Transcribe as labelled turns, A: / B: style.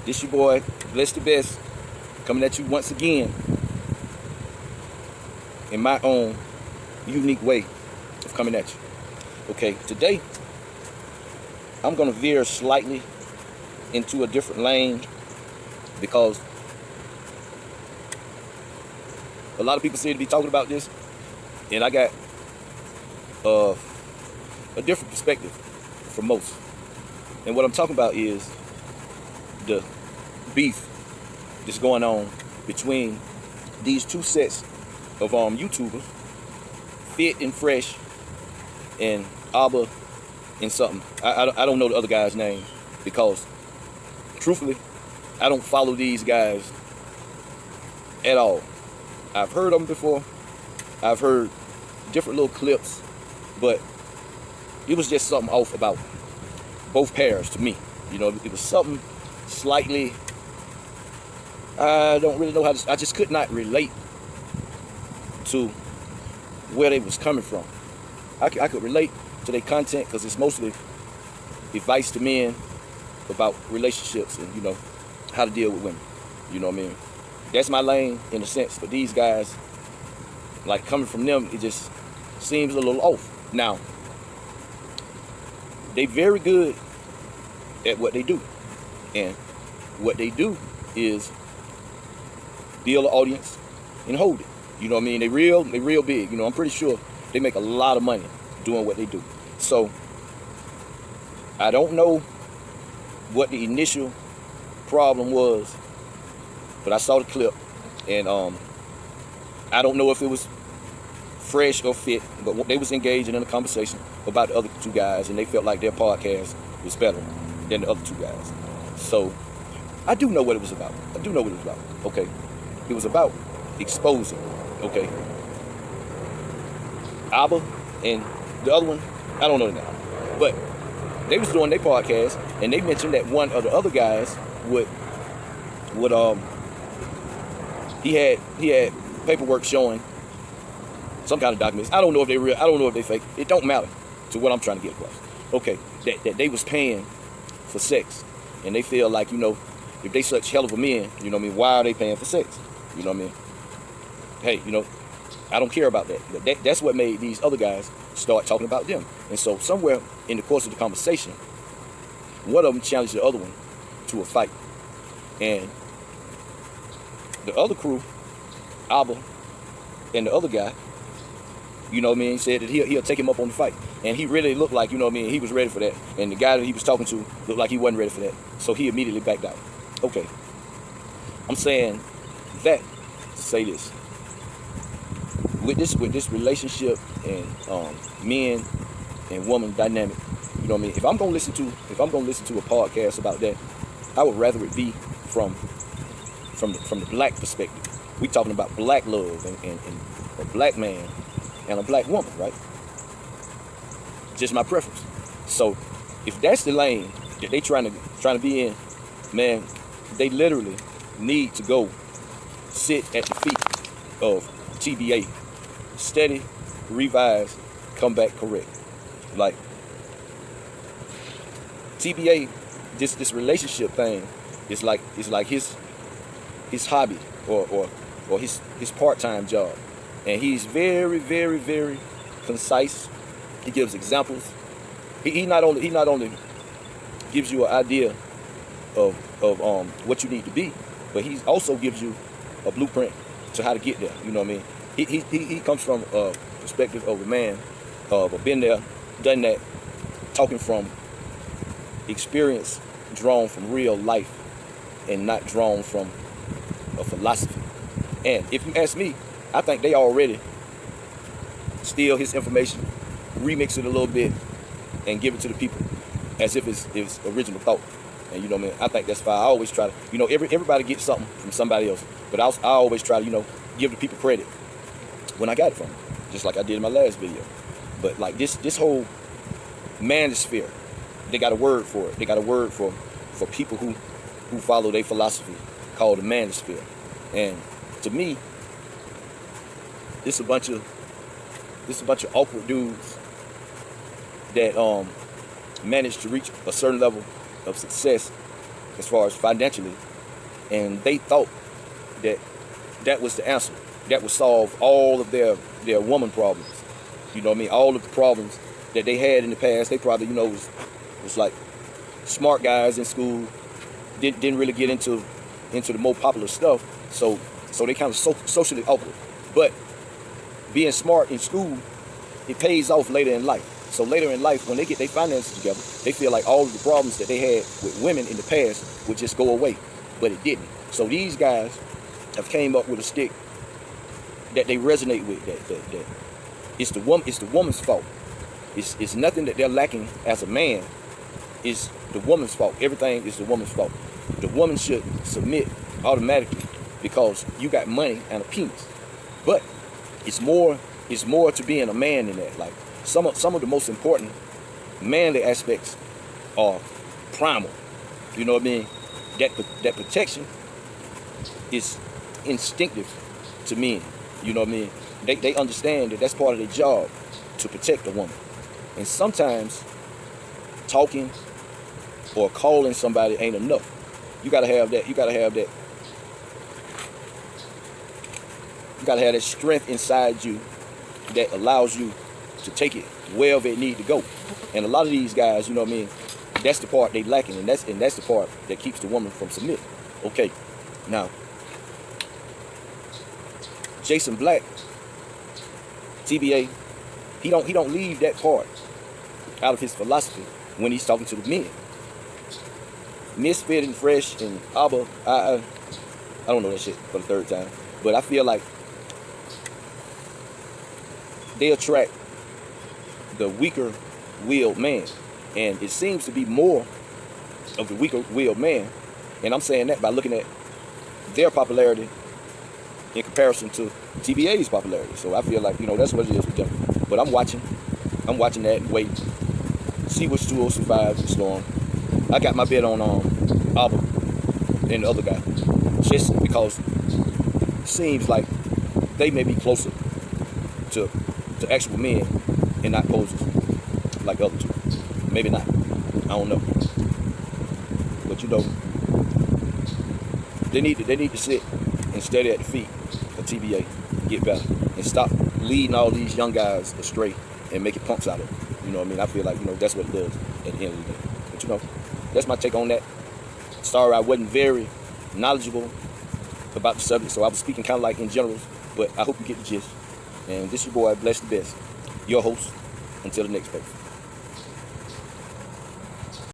A: This your boy, Bless the Best, coming at you once again in my own unique way of coming at you. Okay, today I'm gonna veer slightly into a different lane because a lot of people seem to be talking about this, and I got a different perspective from most. And what I'm talking about is the beef that's going on between these two sets of YouTubers, Fit and Fresh and Aba and something. I don't know the other guy's name because, truthfully, I don't follow these guys at all. I've heard of them before. I've heard different little clips, but it was just something off about both pairs to me. You know, it was something slightly, I don't really know how to, I just could not relate to where they was coming from. I could relate to their content because it's mostly advice to men about relationships and, you know, how to deal with women. You know what I mean? That's my lane in a sense, but these guys, like, coming from them, it just seems a little off. Now, they very good at what they do. And what they do is build an audience and hold it. You know what I mean? They real big. You know, I'm pretty sure they make a lot of money doing what they do. So I don't know what the initial problem was, but I saw the clip, and I don't know if it was Fresh or Fit, but they was engaging in a conversation about the other two guys, and they felt like their podcast was better than the other two guys. So I do know what it was about. Okay, it was about exposing. Okay, Aba and the other one, I don't know the name, but they was doing their podcast, and they mentioned that one of the other guys would he had paperwork showing some kind of documents. I don't know if they real. I don't know if they fake. It don't matter to what I'm trying to get across. Okay, that they was paying for sex, and they feel like, you know, if they such hell of a men, you know what I mean, why are they paying for sex? You know what I mean? Hey, you know, I don't care about that. That's what made these other guys start talking about them. And so somewhere in the course of the conversation, one of them challenged the other one to a fight. And the other crew, Aba and the other guy, you know what I mean, said that he'll take him up on the fight. And he really looked like, you know what I mean, he was ready for that. And the guy that he was talking to looked like he wasn't ready for that. So he immediately backed out. Okay. I'm saying that to say this. With this relationship and men and woman dynamic, you know what I mean? If I'm gonna listen to a podcast about that, I would rather it be from the black perspective. We talking about black love and a black man and a black woman, right? Just my preference. So if that's the lane that they trying to be in, man, they literally need to go sit at the feet of TBA. Steady, revise, come back correct. Like TBA, this relationship thing is like his hobby or his part-time job. And he's very, very, very concise. He gives examples. He not only gives you an idea of what you need to be, but he also gives you a blueprint to how to get there. You know what I mean? He comes from a perspective of a man, of a been there, done that, talking from experience drawn from real life and not drawn from a philosophy. And if you ask me, I think they already steal his information, remix it a little bit, and give it to the people as if it's original thought. And you know what I mean? I think that's fine. I always try to, you know, everybody gets something from somebody else, but I always try to, you know, give the people credit when I got it from them, just like I did in my last video. But like this whole Manosphere, they got a word for it. They got a word for people who follow their philosophy called the Manosphere. And to me, it's a bunch of awkward dudes that managed to reach a certain level of success as far as financially, and they thought that that was the answer. That would solve all of their woman problems. You know what I mean? All of the problems that they had in the past. They probably, was like smart guys in school. Didn't really get into the more popular stuff. So they kind of socially awkward. But being smart in school, it pays off later in life. So later in life, when they get their finances together, they feel like all of the problems that they had with women in the past would just go away. But it didn't. So these guys have came up with a stick that they resonate with. That it's the woman's fault. It's nothing that they're lacking as a man. It's the woman's fault. Everything is the woman's fault. The woman should submit automatically because you got money and a penis. But it's more to being a man than that. Like some of the most important manly aspects are primal. You know what I mean? That protection is instinctive to men. You know what I mean? They understand that that's part of their job, to protect a woman. And sometimes talking or calling somebody ain't enough. You gotta have that. You gotta have that strength inside you that allows you to take it wherever it need to go. And a lot of these guys, you know what I mean, that's the part they lacking, and that's the part that keeps the woman from submitting. Okay, now Jason Black, TBA, he don't leave that part out of his philosophy when he's talking to the men. Fit and Fresh and Aba, I don't know that shit for the third time, but I feel like they attract the weaker-willed man, and it seems to be more of the weaker-willed man, and I'm saying that by looking at their popularity in comparison to TBA's popularity. So I feel like, that's what it is with them. But I'm watching that and waiting. See which 205 is going. I got my bet on Aba and the other guy, just because it seems like they may be closer to actual men and not posers like the other two. Maybe not. I don't know. But they need to sit and study at the feet of TBA and get better and stop leading all these young guys astray and making punks out of them. You know what I mean? I feel like, that's what it does at the end of the day. But that's my take on that. Sorry I wasn't very knowledgeable about the subject, so I was speaking kind of like in general, but I hope you get the gist. And this is your boy, Bless the Best, your host. Until the next person.